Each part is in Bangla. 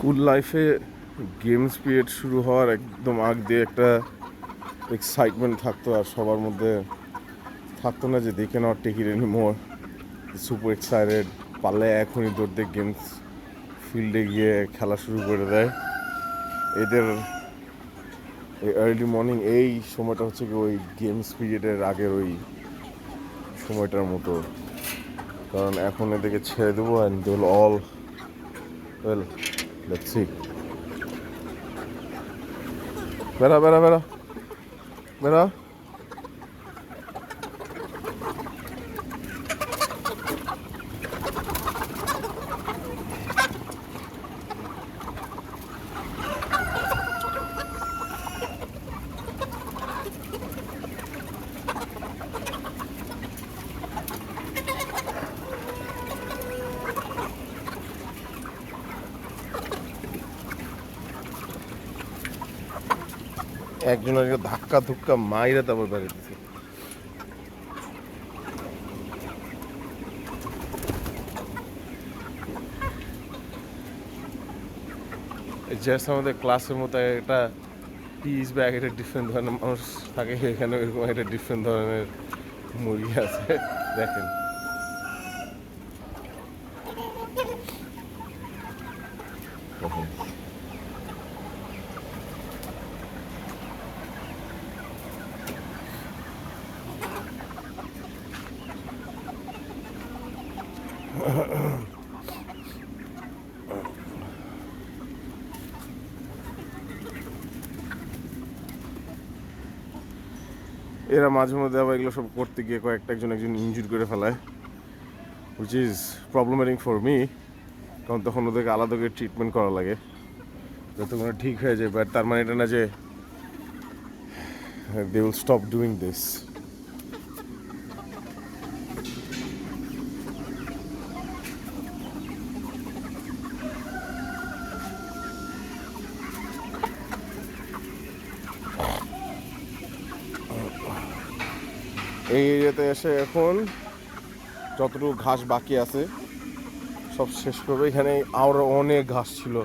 স্কুল লাইফে গেমস পিরিয়ড শুরু হওয়ার একদম আগ দিয়ে একটা এক্সাইটমেন্ট থাকতো, আর সবার মধ্যে থাকতো না যে দেখে not take it anymore, super excited, পারলে এখনই দৌড় দিয়ে গেমস ফিল্ডে গিয়ে খেলা শুরু করে দেয়। এদের এই আর্লি মর্নিং এই সময়টা হচ্ছে কি ওই গেমস পিরিয়ডের আগের ওই সময়টার মতো, কারণ এখন এদেরকে ছেড়ে দেবো and they will all well let's see. বেড়া বেড়া বেড়া বেড়া। একজনের ধাক্কা ধুক্কা মাইরা তারপর বেড়ে দিছে। জাস্ট আমাদের ক্লাসের মতো একটা পিস বা একটা ডিফারেন্ট ধরনের মানুষ থাকে, এখানে এরকম একটা ডিফারেন্ট ধরনের মুরগি আছে দেখেন। এরা মাঝে মধ্যে আবার এগুলো সব করতে গিয়ে একজন ইনজুর করে ফেলায়, which is problematic for me, কারণ তখন ওদেরকে আলাদা করে ট্রিটমেন্ট করা লাগে যাতে কোনো ঠিক হয়ে যায়। বাট তার মানে এটা না যে they will stop doing this. এই এরিয়াতে এসে এখন যতটুকু ঘাস বাকি আছে সব শেষ করবে। এখানে আরও অনেক ঘাস ছিল,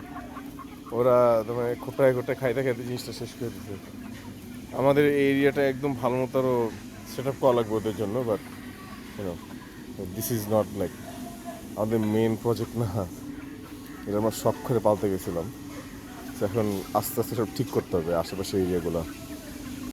ওরা মানে খোটায় খোটায় খাইতে খাইতে জিনিসটা শেষ করে দিচ্ছে। আমাদের এই এরিয়াটা একদম ভালো মতো আরও সেট আপ করা লাগবে ওদের জন্য, but YONO this is not like আমাদের মেন প্রজেক্ট না। এটা আমরা শখ করে পালতে গেছিলাম, এখন আস্তে আস্তে সব ঠিক করতে হবে আশেপাশের এরিয়াগুলো।